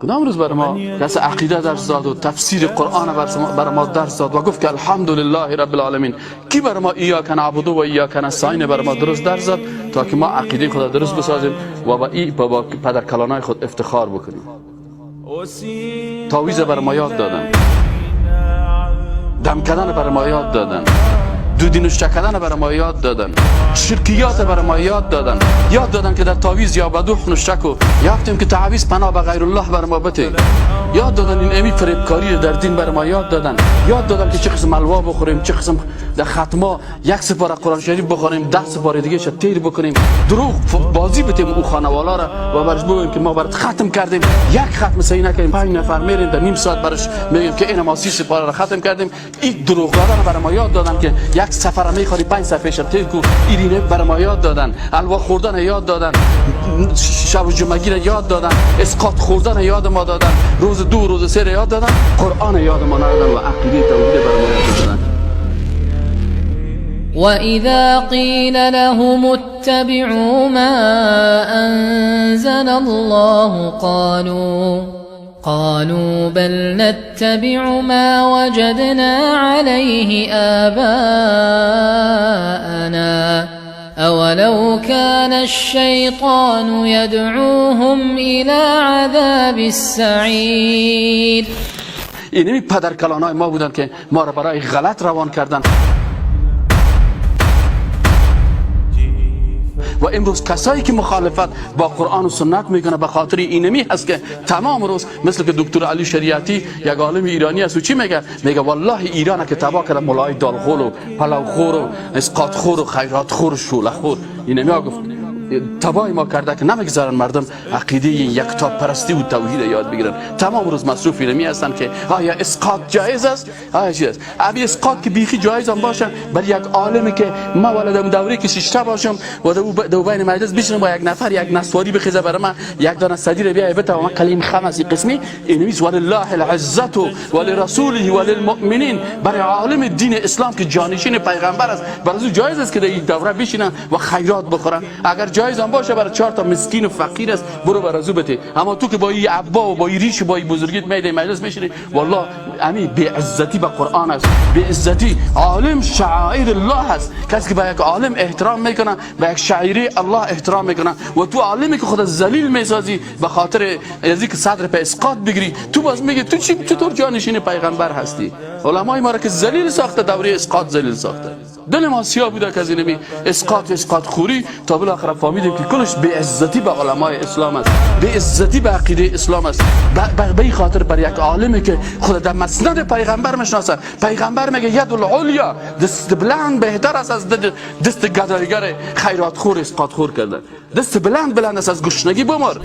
کدام روز بر ما کس عقیده درس داد و تفسیر قرآن بر ما درس داد و گفت که الحمدلله رب العالمین؟ کی بر ما ایاک نعبد و ایاک نستعین بر ما درست درس داد تا که ما عقیده خود درست بسازیم و با پدر کلانای خود افتخار بکنیم؟ تعویذ بر ما یاد دادن، دم کردن بر ما یاد دادن، دودی نوش کردن بر ما یاد دادن، شرکیات بر ما یاد دادن که در تعویذ یا بدوح نوشک و یافتیم که تعویذ پناه به غیر الله بر ما بده. یاد دادن این امی فریبکاری در دین بر ما یاد دادن که چه قسم الوا بخوریم، چه قسم در ختما یک سپاره قرآن شریف بخوریم 10 سپاره دیگه شد تیر بکنیم، دروغ بازی بتیم او خانوالا را و برش بگوییم که ما برات ختم کردیم، یک ختم صحیح نکردیم، 5 نفر میریم در نیم ساعت برش میگیم که این ما 30 سپاره را ختم کردیم. این دروغ دادن بر ما یاد دادن که یک سفر میخوری 5 صفحه شب تیر کو. ایرینه بر ما یاد دادن، الوا خوردن یاد دادن، شب جمعگی را یاد دادن، اسقاط خوردن یاد ما دادن، روز 2 روز 3 یاد دادن، قرآن یاد ما ندادن و عقیده توحید بر ما یاد دادن. وَإِذَا قِيلَ لَهُمُ اتَّبِعُوا مَا أَنزَلَ اللَّهُ قالوا بل نتبع ما وجدنا عليه آباءنا أولو كان الشيطان يدعوهم إلى عذاب السعير. اینمی پدر کلانای ما بودن که ما را برای غلط روان کردن و امروز کسایی که مخالفت با قرآن و سنت میکنه به خاطر اینمی هست که تمام روز مثل که دکتر علی شریعتی یک عالم ایرانی است و چی میگه والله ایران که تباه کرده مولای دالخور و پلوخور و اسقاط خور و خیرات خور و شوله خور. اینمی ها گفت تباه ما کرده که نمیگذارن مردم عقیده یکتا پرستی و توحید یاد بگیرن. تمام روز مصروف اینمی هستن که آیا اسقاط جایز است؟ آیا چی است؟ ابی اسقاط که بیخی جایز هم باشه برای یک عالمی که ما ولدم دوره که شیشته باشم و دو بین مجلس بشینم با یک نفر یک نسواری بخیزه برای من یک دانه صدیر بیای بته و من کلیم خمسی قسمی اینمی ولله العزت ولرسوله وللمؤمنین. برای عالم دین اسلام که جانشین پیغمبر است برای جایز است که در این دوره بشینن و خیرات بخورن. اگر جایز هم باشه برای 4 تا مسکین و فقیر است برو برازو بده، اما تو که با این عبا و با این ریش و با این بزرگیت میده مجلس میشینی والله امی بی عزتی به قرآن است، بی عزتی. عالم شعائر الله است، کسی که به یک عالم احترام میکنه به یک شاعری الله احترام میکنه و تو عالمی که خود ذلیل میسازی به خاطر ازی که صدر په اسقاط بگیری تو باز میگی تو چطور جانشین پیغمبر هستی؟ علمای ما را که ذلیل ساخته دوره اسقاط ذلیل ساخته. دل ما سیاه بوده که از اینمی اسقاط خوری تا بالاخره فهمیدیم که کلش بی عزتی به علمای اسلام است، بی عزتی به عقیده اسلام است. به این خاطر بر یک عالمی که خود در مسند پیغمبر میشناسه، پیغمبر میگه ید العلیا، دست بلند بهتر است از دست گدایگر خیرات خور اسقاط خور کردن. دست بلند است از گشنگی بمار.